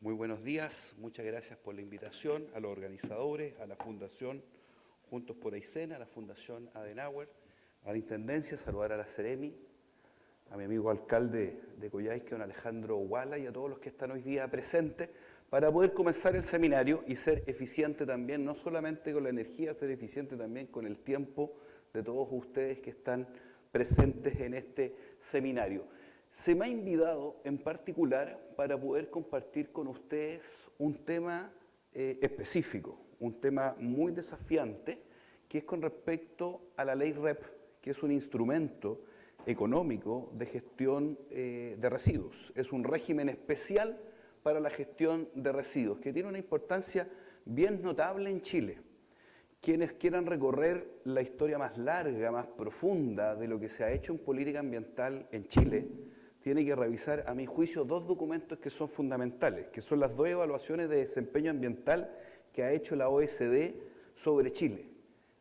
Muy buenos días, muchas gracias por la invitación a los organizadores, a la Fundación Juntos por Aysén, a la Fundación Adenauer, a la Intendencia, saludar a la Seremi, a mi amigo alcalde de Coyhaique, don Alejandro Huala, y a todos los que están hoy día presentes, para poder comenzar el seminario y ser eficiente también, no solamente con la energía, ser eficiente también con el tiempo de todos ustedes que están presentes en este seminario. Se me ha invitado en particular para poder compartir con ustedes un tema específico, un tema muy desafiante, que es con respecto a la ley REP, que es un instrumento económico de gestión de residuos. Es un régimen especial para la gestión de residuos, que tiene una importancia bien notable en Chile. Quienes quieran recorrer la historia más larga, más profunda de lo que se ha hecho en política ambiental en Chile, tiene que revisar, a mi juicio, dos documentos que son fundamentales, que son las dos evaluaciones de desempeño ambiental que ha hecho la OECD sobre Chile.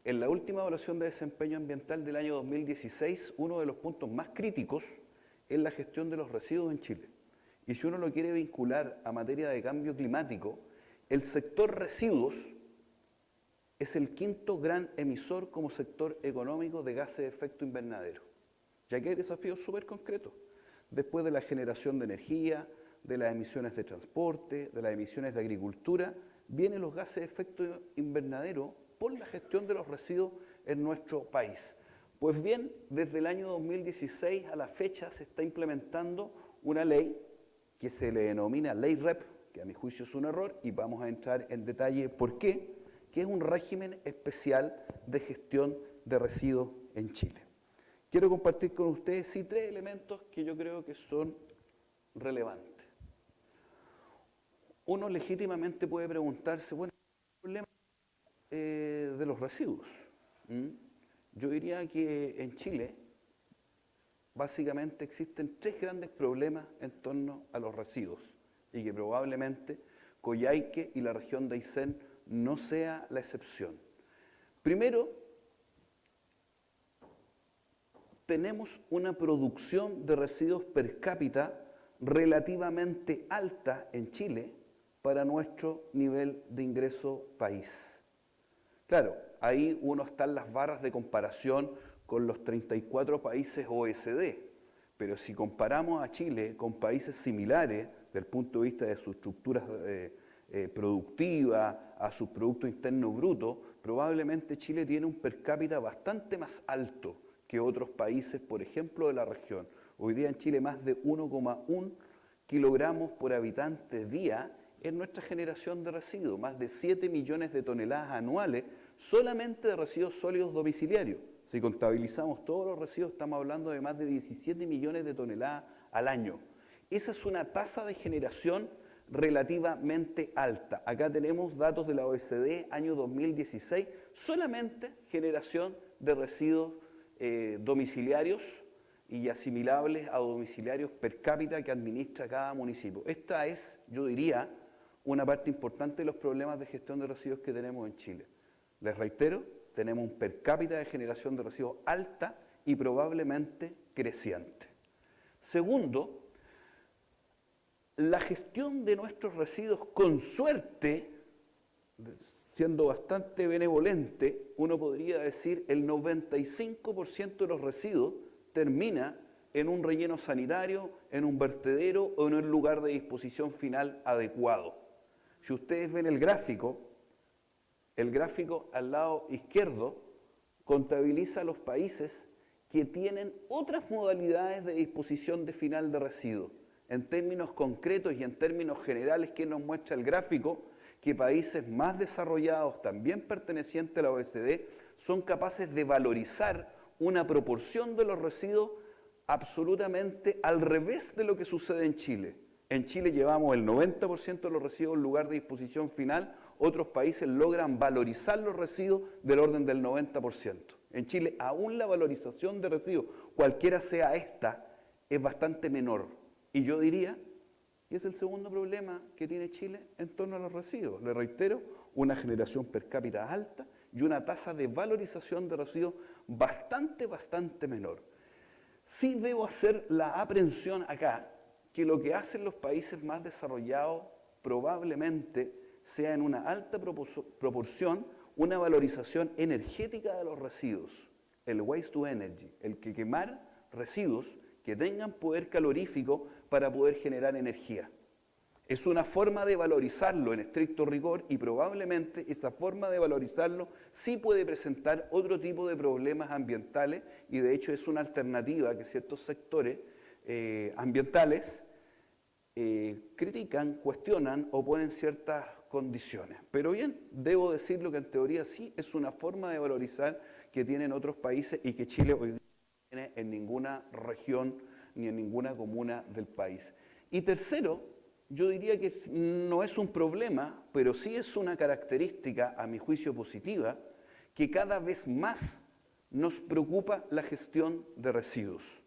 En la última evaluación de desempeño ambiental del año 2016, uno de los puntos más críticos es la gestión de los residuos en Chile. Y si uno lo quiere vincular a materia de cambio climático, el sector residuos es el quinto gran emisor como sector económico de gases de efecto invernadero. Ya que hay desafíos súper concretos. Después de la generación de energía, de las emisiones de transporte, de las emisiones de agricultura, vienen los gases de efecto invernadero por la gestión de los residuos en nuestro país. Pues bien, desde el año 2016 a la fecha se está implementando una ley que se le denomina Ley REP, que a mi juicio es un error, y vamos a entrar en detalle por qué, que es un régimen especial de gestión de residuos en Chile. Quiero compartir con ustedes sí tres elementos que yo creo que son relevantes. Uno legítimamente puede preguntarse, bueno, ¿cuál es el problema de los residuos? Yo diría que en Chile básicamente existen tres grandes problemas en torno a los residuos y que probablemente Coyhaique y la región de Aysén no sea la excepción. Primero, tenemos una producción de residuos per cápita relativamente alta en Chile para nuestro nivel de ingreso país. Claro, ahí uno está en las barras de comparación con los 34 países OECD, pero si comparamos a Chile con países similares desde el punto de vista de sus estructuras productivas, a su Producto Interno Bruto, probablemente Chile tiene un per cápita bastante más alto que otros países, por ejemplo, de la región. Hoy día en Chile más de 1,1 kilogramos por habitante día es nuestra generación de residuos, más de 7 millones de toneladas anuales solamente de residuos sólidos domiciliarios. Si contabilizamos todos los residuos, estamos hablando de más de 17 millones de toneladas al año. Esa es una tasa de generación relativamente alta. Acá tenemos datos de la OECD, año 2016, solamente generación de residuos domiciliarios y asimilables a domiciliarios per cápita que administra cada municipio. Esta es, yo diría, una parte importante de los problemas de gestión de residuos que tenemos en Chile. Les reitero, tenemos un per cápita de generación de residuos alta y probablemente creciente. Segundo, la gestión de nuestros residuos, con suerte, siendo bastante benevolente, uno podría decir el 95% de los residuos termina en un relleno sanitario, en un vertedero o en un lugar de disposición final adecuado. Si ustedes ven el gráfico al lado izquierdo contabiliza los países que tienen otras modalidades de disposición de final de residuos. En términos concretos y en términos generales, ¿qué nos muestra el gráfico? Que países más desarrollados, también pertenecientes a la OECD, son capaces de valorizar una proporción de los residuos absolutamente al revés de lo que sucede en Chile. En Chile llevamos el 90% de los residuos en lugar de disposición final, otros países logran valorizar los residuos del orden del 90%. En Chile, aún la valorización de residuos, cualquiera sea esta, es bastante menor. Y yo diría, y es el segundo problema que tiene Chile en torno a los residuos. Le reitero, una generación per cápita alta y una tasa de valorización de residuos bastante menor. Sí debo hacer la aprehensión acá que lo que hacen los países más desarrollados probablemente sea en una alta proporción una valorización energética de los residuos, el waste to energy, el que quemar residuos que tengan poder calorífico para poder generar energía. Es una forma de valorizarlo en estricto rigor y probablemente esa forma de valorizarlo sí puede presentar otro tipo de problemas ambientales y de hecho es una alternativa que ciertos sectores ambientales critican, cuestionan o ponen ciertas condiciones. Pero bien, debo decirlo que en teoría sí es una forma de valorizar que tienen otros países y que Chile hoy día no tiene en ninguna región ni en ninguna comuna del país. Y tercero, yo diría que no es un problema, pero sí es una característica, a mi juicio positiva, que cada vez más nos preocupa la gestión de residuos.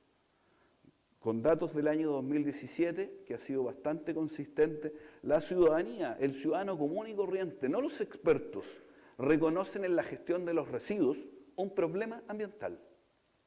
Con datos del año 2017, que ha sido bastante consistente, la ciudadanía, el ciudadano común y corriente, no los expertos, reconocen en la gestión de los residuos un problema ambiental.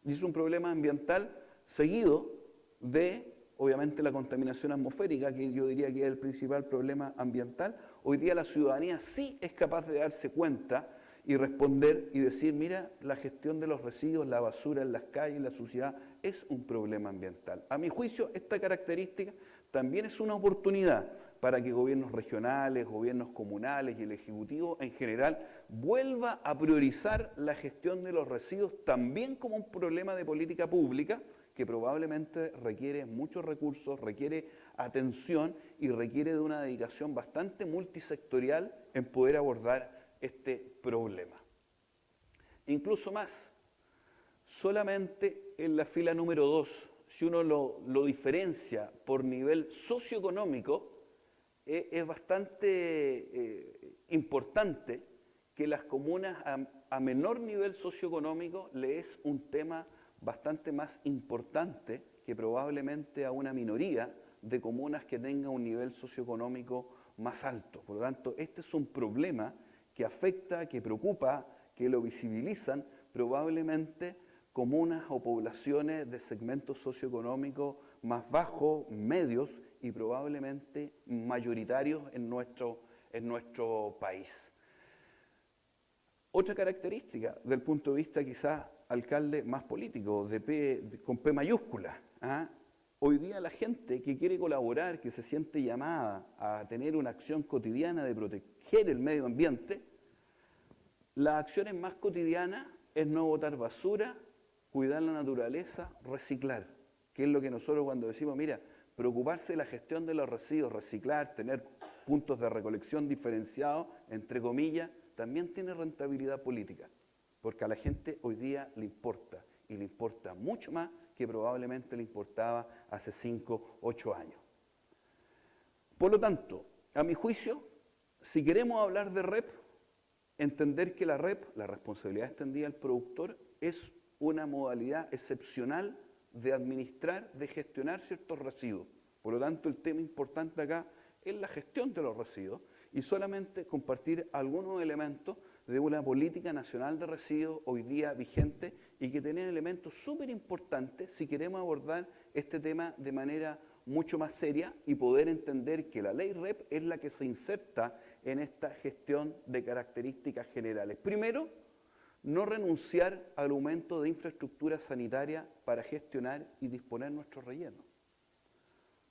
Y es un problema ambiental seguido de, obviamente, la contaminación atmosférica, que yo diría que es el principal problema ambiental. Hoy día la ciudadanía sí es capaz de darse cuenta y responder y decir, mira, la gestión de los residuos, la basura en las calles, la suciedad, es un problema ambiental. A mi juicio, esta característica también es una oportunidad para que gobiernos regionales, gobiernos comunales y el Ejecutivo en general vuelva a priorizar la gestión de los residuos también como un problema de política pública que probablemente requiere muchos recursos, requiere atención y requiere de una dedicación bastante multisectorial en poder abordar este problema. Incluso más, solamente en la fila número 2, si uno lo diferencia por nivel socioeconómico, es bastante importante que las comunas a menor nivel socioeconómico le es un tema bastante más importante que probablemente a una minoría de comunas que tenga un nivel socioeconómico más alto. Por lo tanto, este es un problema que afecta, que preocupa, que lo visibilizan probablemente comunas o poblaciones de segmentos socioeconómicos más bajos, medios y probablemente mayoritarios en nuestro país. Otra característica del punto de vista quizás, alcalde, más político, con P mayúscula. Hoy día la gente que quiere colaborar, que se siente llamada a tener una acción cotidiana de proteger el medio ambiente, las acciones más cotidianas es no botar basura, cuidar la naturaleza, reciclar, que es lo que nosotros cuando decimos, mira, preocuparse de la gestión de los residuos, reciclar, tener puntos de recolección diferenciados, entre comillas, también tiene rentabilidad política, porque a la gente hoy día le importa, y le importa mucho más que probablemente le importaba hace 5, 8 años. Por lo tanto, a mi juicio, si queremos hablar de REP, entender que la REP, la responsabilidad extendida del productor, es una modalidad excepcional de administrar, de gestionar ciertos residuos. Por lo tanto, el tema importante acá es la gestión de los residuos y solamente compartir algunos elementos de una política nacional de residuos hoy día vigente y que tiene elementos súper importantes si queremos abordar este tema de manera mucho más seria y poder entender que la ley REP es la que se inserta en esta gestión de características generales. Primero, no renunciar al aumento de infraestructura sanitaria para gestionar y disponer nuestros rellenos.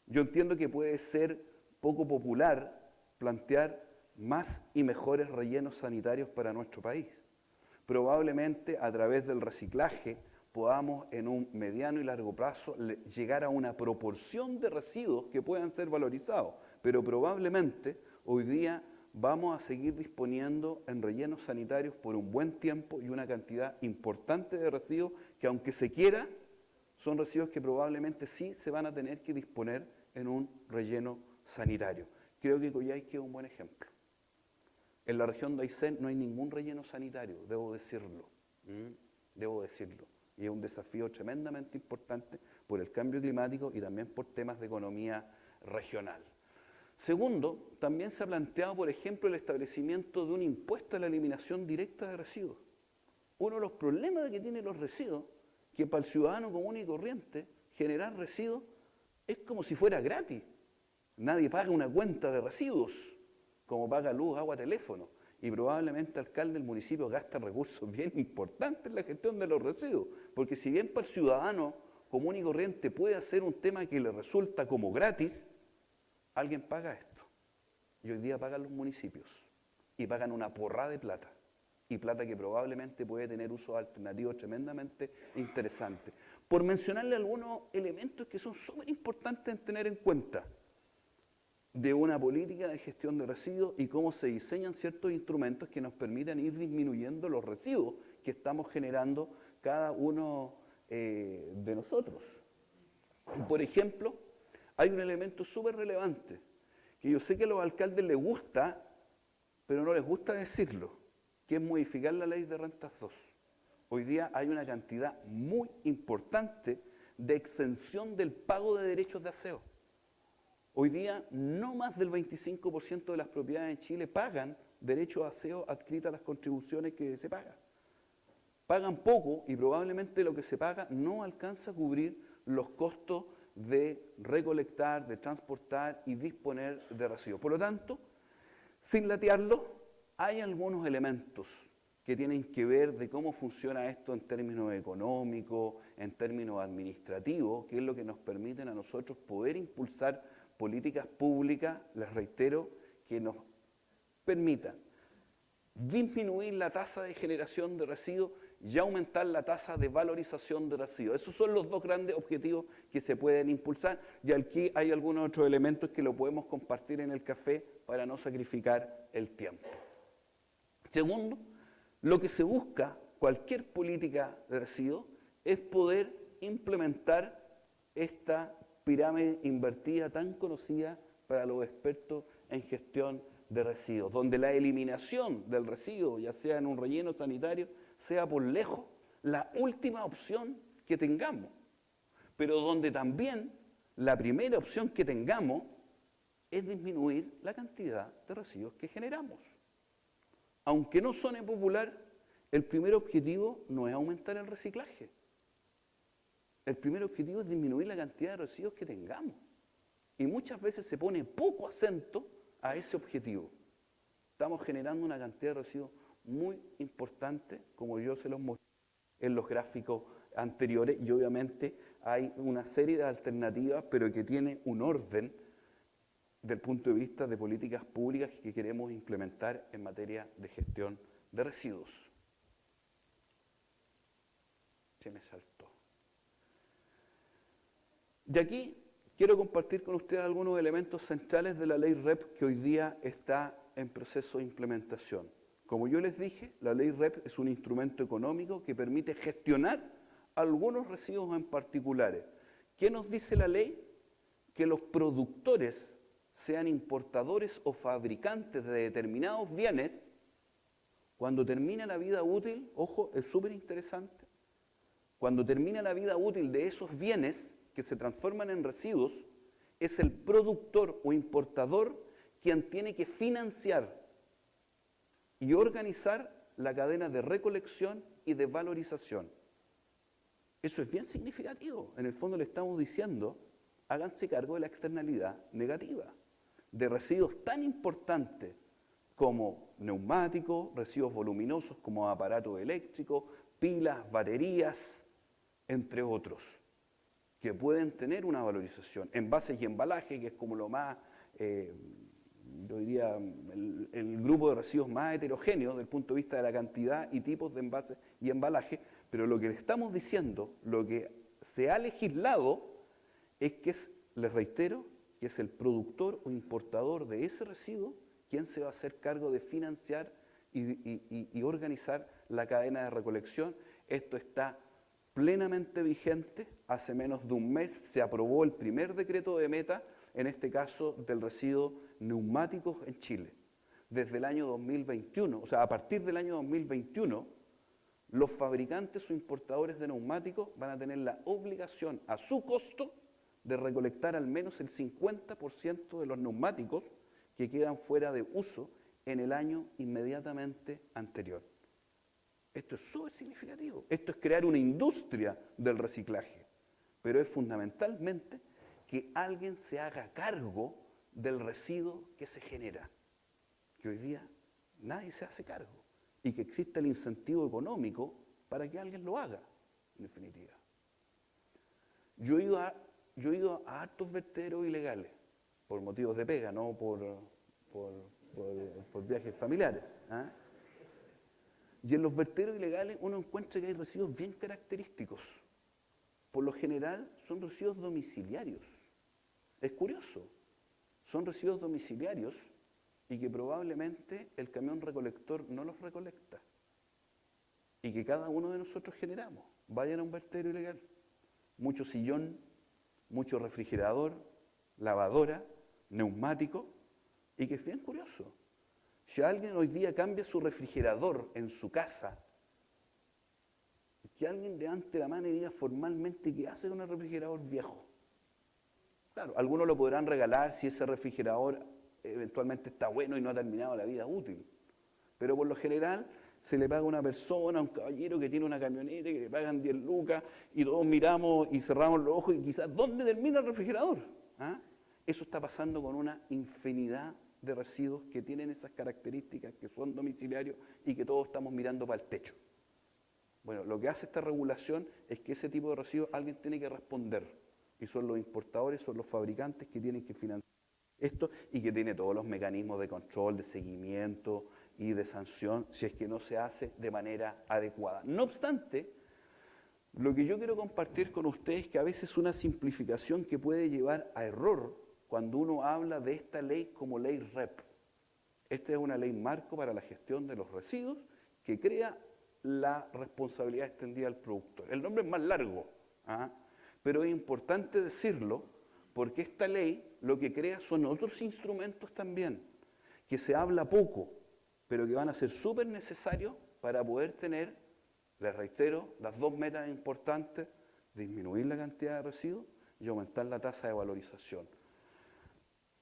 Yo entiendo que puede ser poco popular plantear más y mejores rellenos sanitarios para nuestro país. Probablemente a través del reciclaje podamos en un mediano y largo plazo llegar a una proporción de residuos que puedan ser valorizados, pero probablemente hoy día vamos a seguir disponiendo en rellenos sanitarios por un buen tiempo y una cantidad importante de residuos que aunque se quiera, son residuos que probablemente sí se van a tener que disponer en un relleno sanitario. Creo que Coyhaique es un buen ejemplo. En la región de Aysén no hay ningún relleno sanitario, debo decirlo. Y es un desafío tremendamente importante por el cambio climático y también por temas de economía regional. Segundo, también se ha planteado, por ejemplo, el establecimiento de un impuesto a la eliminación directa de residuos. Uno de los problemas que tienen los residuos, que para el ciudadano común y corriente, generar residuos es como si fuera gratis. Nadie paga una cuenta de residuos, como paga luz, agua, teléfono. Y probablemente el alcalde del municipio gasta recursos bien importantes en la gestión de los residuos. Porque si bien para el ciudadano común y corriente puede hacer un tema que le resulta como gratis, alguien paga esto. Y hoy día pagan los municipios. Y pagan una porrada de plata. Y plata que probablemente puede tener usos alternativos tremendamente interesantes. Por mencionarle algunos elementos que son súper importantes en tener en cuenta de una política de gestión de residuos y cómo se diseñan ciertos instrumentos que nos permitan ir disminuyendo los residuos que estamos generando cada uno de nosotros. Por ejemplo, hay un elemento súper relevante que yo sé que a los alcaldes les gusta, pero no les gusta decirlo, que es modificar la ley de rentas 2. Hoy día hay una cantidad muy importante de exención del pago de derechos de aseo. Hoy día no más del 25% de las propiedades en Chile pagan derechos de aseo adscritas a las contribuciones que se pagan. Pagan poco y probablemente lo que se paga no alcanza a cubrir los costos de recolectar, de transportar y disponer de residuos. Por lo tanto, sin latearlo, hay algunos elementos que tienen que ver de cómo funciona esto en términos económicos, en términos administrativos, que es lo que nos permiten a nosotros poder impulsar políticas públicas, les reitero, que nos permitan disminuir la tasa de generación de residuos y aumentar la tasa de valorización de residuos. Esos son los dos grandes objetivos que se pueden impulsar y aquí hay algunos otros elementos que lo podemos compartir en el café para no sacrificar el tiempo. Segundo, lo que se busca, cualquier política de residuos, es poder implementar esta pirámide invertida tan conocida para los expertos en gestión de residuos, donde la eliminación del residuo, ya sea en un relleno sanitario, sea por lejos la última opción que tengamos, pero donde también la primera opción que tengamos es disminuir la cantidad de residuos que generamos. Aunque no suene popular, el primer objetivo no es aumentar el reciclaje. El primer objetivo es disminuir la cantidad de residuos que tengamos. Y muchas veces se pone poco acento a ese objetivo. Estamos generando una cantidad de residuos muy importante, como yo se los mostré en los gráficos anteriores, y obviamente hay una serie de alternativas, pero que tiene un orden del punto de vista de políticas públicas que queremos implementar en materia de gestión de residuos. Se me saltó. Y aquí quiero compartir con ustedes algunos elementos centrales de la ley REP que hoy día está en proceso de implementación. Como yo les dije, la ley REP es un instrumento económico que permite gestionar algunos residuos en particulares. ¿Qué nos dice la ley? Que los productores, sean importadores o fabricantes de determinados bienes, cuando termina la vida útil, ojo, es súper interesante, cuando termina la vida útil de esos bienes que se transforman en residuos, es el productor o importador quien tiene que financiar y organizar la cadena de recolección y de valorización. Eso es bien significativo. En el fondo le estamos diciendo, háganse cargo de la externalidad negativa, de residuos tan importantes como neumáticos, residuos voluminosos como aparatos eléctricos, pilas, baterías, entre otros, que pueden tener una valorización. Envases y embalaje, que es como lo más, yo diría, el grupo de residuos más heterogéneo desde el punto de vista de la cantidad y tipos de envases y embalaje, pero lo que le estamos diciendo, lo que se ha legislado, es que les reitero, que es el productor o importador de ese residuo quien se va a hacer cargo de financiar y organizar la cadena de recolección. Esto está plenamente vigente. Hace menos de un mes se aprobó el primer decreto de meta, en este caso del residuo neumáticos en Chile. Desde el año 2021, o sea, a partir del año 2021, los fabricantes o importadores de neumáticos van a tener la obligación a su costo de recolectar al menos el 50% de los neumáticos que quedan fuera de uso en el año inmediatamente anterior. Esto es súper significativo. Esto es crear una industria del reciclaje, pero es fundamentalmente que alguien se haga cargo del residuo que se genera, que hoy día nadie se hace cargo, y que existe el incentivo económico para que alguien lo haga, en definitiva. Yo he ido a hartos vertederos ilegales, por motivos de pega, no por viajes familiares. ¿Ah? Y en los vertederos ilegales uno encuentra que hay residuos bien característicos. Por lo general son residuos domiciliarios. Es curioso, son residuos domiciliarios y que probablemente el camión recolector no los recolecta. Y que cada uno de nosotros generamos. Vayan a un vertedero ilegal. Mucho sillón, mucho refrigerador, lavadora, neumático, y que es bien curioso. Si alguien hoy día cambia su refrigerador en su casa, que alguien levante la mano y diga formalmente qué hace con el refrigerador viejo. Claro, algunos lo podrán regalar si ese refrigerador eventualmente está bueno y no ha terminado la vida útil. Pero por lo general se le paga a una persona, a un caballero que tiene una camioneta, que le pagan 10 lucas y todos miramos y cerramos los ojos y quizás ¿dónde termina el refrigerador? ¿Ah? Eso está pasando con una infinidad de residuos que tienen esas características, que son domiciliarios y que todos estamos mirando para el techo. Bueno, lo que hace esta regulación es que ese tipo de residuos alguien tiene que responder. Y son los importadores, son los fabricantes que tienen que financiar esto y que tiene todos los mecanismos de control, de seguimiento y de sanción si es que no se hace de manera adecuada. No obstante, lo que yo quiero compartir con ustedes es que a veces una simplificación que puede llevar a error cuando uno habla de esta ley como ley REP. Esta es una ley marco para la gestión de los residuos que crea la responsabilidad extendida al productor. El nombre es más largo, ¿ah? Pero es importante decirlo porque esta ley lo que crea son otros instrumentos también, que se habla poco, pero que van a ser súper necesarios para poder tener, les reitero, las dos metas importantes, disminuir la cantidad de residuos y aumentar la tasa de valorización.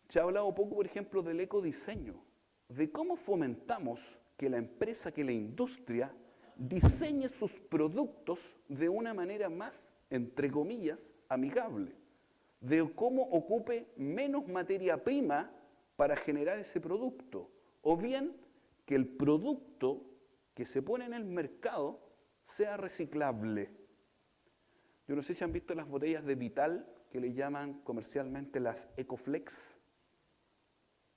Se ha hablado poco, por ejemplo, del ecodiseño, de cómo fomentamos que la empresa, que la industria, diseñe sus productos de una manera más, entre comillas, amigable, de cómo ocupe menos materia prima para generar ese producto, o bien que el producto que se pone en el mercado sea reciclable. Yo no sé si han visto las botellas de Vital, que le llaman comercialmente las Ecoflex.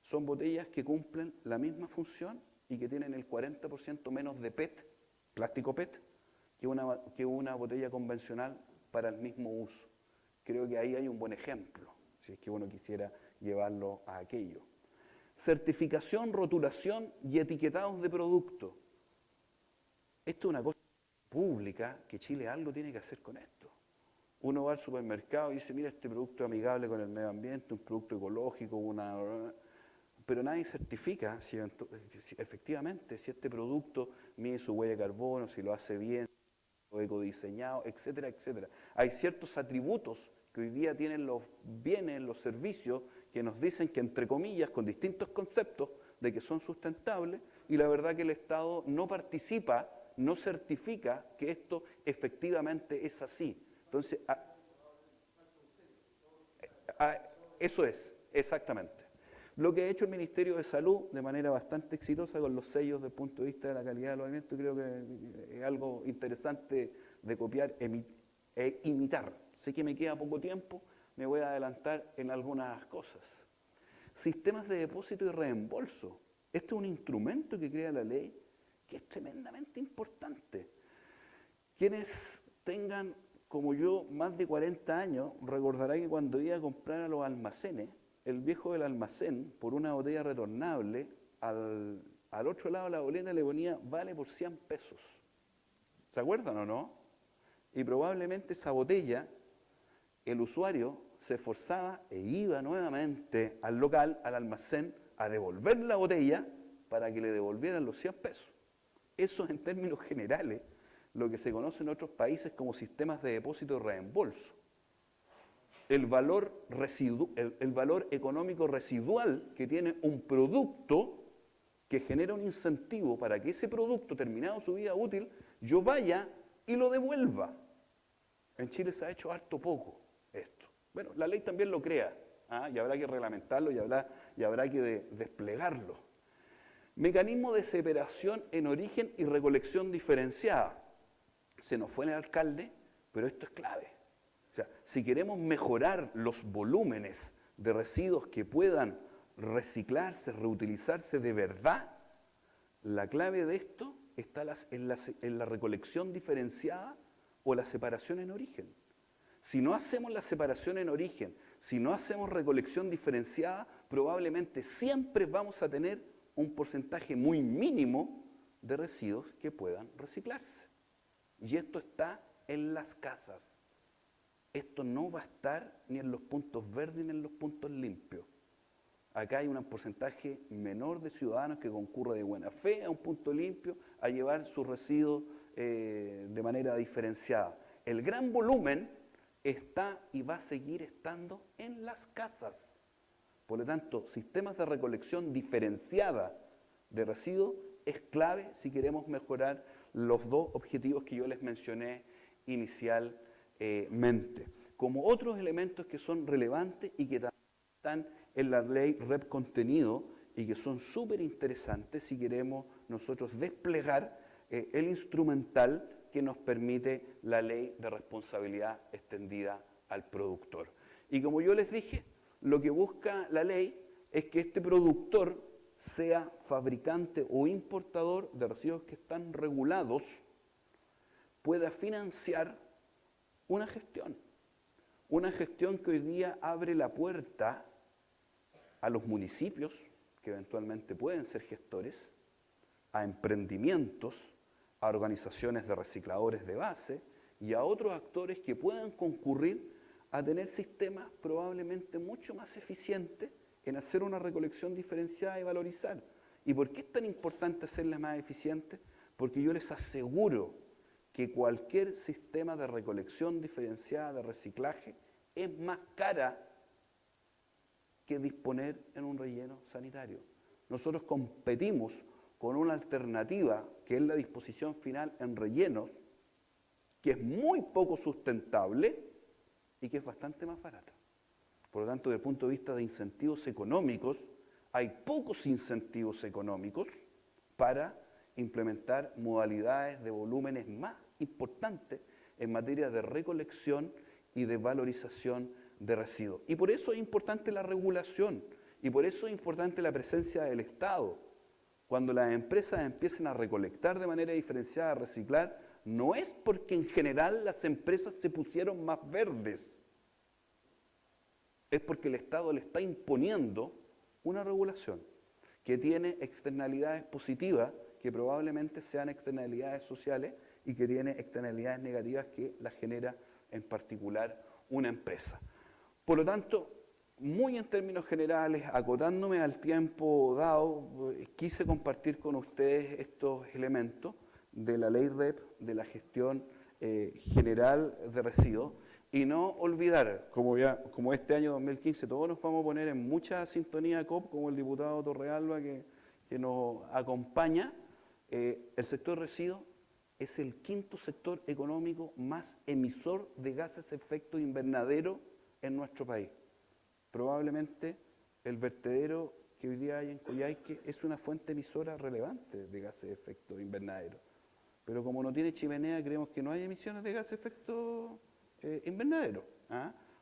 Son botellas que cumplen la misma función y que tienen el 40% menos de PET, plástico PET, que una botella convencional para el mismo uso. Creo que ahí hay un buen ejemplo, si es que uno quisiera llevarlo a aquello. Certificación, rotulación y etiquetados de producto. Esto es una cosa pública que Chile algo tiene que hacer con esto. Uno va al supermercado y dice, mira, este producto es amigable con el medio ambiente, un producto ecológico, pero nadie certifica si efectivamente si este producto mide su huella de carbono, si lo hace bien, o ecodiseñado, etcétera, etcétera. Hay ciertos atributos que hoy día tienen los bienes, los servicios, que nos dicen que, entre comillas, con distintos conceptos de que son sustentables, y la verdad que el Estado no participa, no certifica que esto efectivamente es así. Entonces, eso es, exactamente. Lo que ha hecho el Ministerio de Salud de manera bastante exitosa con los sellos desde el punto de vista de la calidad de los alimentos, creo que es algo interesante de copiar e imitar. Sé que me queda poco tiempo, me voy a adelantar en algunas cosas. Sistemas de depósito y reembolso. Este es un instrumento que crea la ley que es tremendamente importante. Quienes tengan, como yo, más de 40 años, recordarán que cuando iba a comprar a los almacenes, el viejo del almacén, por una botella retornable, al otro lado de la boleta le ponía, vale por 100 pesos. ¿Se acuerdan o no? Y probablemente esa botella, el usuario se esforzaba e iba nuevamente al local, al almacén, a devolver la botella para que le devolvieran los 100 pesos. Eso es, en términos generales, lo que se conoce en otros países como sistemas de depósito y reembolso. El valor económico residual que tiene un producto que genera un incentivo para que ese producto, terminado su vida útil, yo vaya y lo devuelva. En Chile se ha hecho harto poco esto. Bueno, la ley también lo crea, y habrá que reglamentarlo y habrá que desplegarlo. Mecanismo de separación en origen y recolección diferenciada. Se nos fue el alcalde, pero esto es clave. O sea, si queremos mejorar los volúmenes de residuos que puedan reciclarse, reutilizarse de verdad, la clave de esto está en la recolección diferenciada o la separación en origen. Si no hacemos la separación en origen, si no hacemos recolección diferenciada, probablemente siempre vamos a tener un porcentaje muy mínimo de residuos que puedan reciclarse. Y esto está en las casas. Esto no va a estar ni en los puntos verdes ni en los puntos limpios. Acá hay un porcentaje menor de ciudadanos que concurre de buena fe a un punto limpio a llevar sus residuos de manera diferenciada. El gran volumen está y va a seguir estando en las casas. Por lo tanto, sistemas de recolección diferenciada de residuos es clave si queremos mejorar los dos objetivos que yo les mencioné inicialmente. Como otros elementos que son relevantes y que también están en la ley REP contenido y que son súper interesantes si queremos nosotros desplegar el instrumental que nos permite la ley de responsabilidad extendida al productor. Y como yo les dije, lo que busca la ley es que este productor sea fabricante o importador de residuos que están regulados, pueda financiar una gestión que hoy día abre la puerta a los municipios, que eventualmente pueden ser gestores, a emprendimientos, a organizaciones de recicladores de base y a otros actores que puedan concurrir a tener sistemas probablemente mucho más eficientes en hacer una recolección diferenciada y valorizar. ¿Y por qué es tan importante hacerlas más eficientes? Porque yo les aseguro que cualquier sistema de recolección diferenciada, de reciclaje, es más cara que disponer en un relleno sanitario. Nosotros competimos con una alternativa que es la disposición final en rellenos, que es muy poco sustentable y que es bastante más barata. Por lo tanto, desde el punto de vista de incentivos económicos, hay pocos incentivos económicos para implementar modalidades de volúmenes más importantes en materia de recolección y de valorización de residuos. Y por eso es importante la regulación, y por eso es importante la presencia del Estado. Cuando las empresas empiecen a recolectar de manera diferenciada, a reciclar, no es porque en general las empresas se pusieron más verdes, es porque el Estado le está imponiendo una regulación que tiene externalidades positivas, que probablemente sean externalidades sociales y que tiene externalidades negativas que las genera en particular una empresa. Por lo tanto, muy en términos generales, acotándome al tiempo dado, quise compartir con ustedes estos elementos de la ley REP, de la gestión general de residuos, y no olvidar, como este año 2015 todos nos vamos a poner en mucha sintonía COP, como el diputado Torrealba que nos acompaña, el sector residuos es el quinto sector económico más emisor de gases de efecto invernadero en nuestro país. Probablemente el vertedero que hoy día hay en Coyhaique es una fuente emisora relevante de gases de efecto invernadero. Pero como no tiene chimenea, creemos que no hay emisiones de gases de efecto invernadero.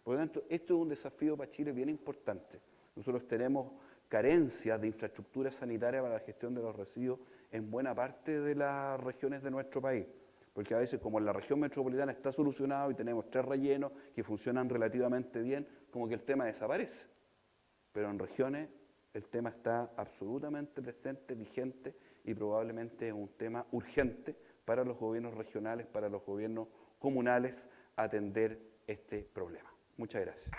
Por lo tanto, esto es un desafío para Chile bien importante. Nosotros tenemos carencias de infraestructura sanitaria para la gestión de los residuos en buena parte de las regiones de nuestro país. Porque a veces, como en la región metropolitana está solucionado y tenemos 3 rellenos que funcionan relativamente bien, como que el tema desaparece. Pero en regiones el tema está absolutamente presente, vigente, y probablemente es un tema urgente para los gobiernos regionales, para los gobiernos comunales, atender este problema. Muchas gracias.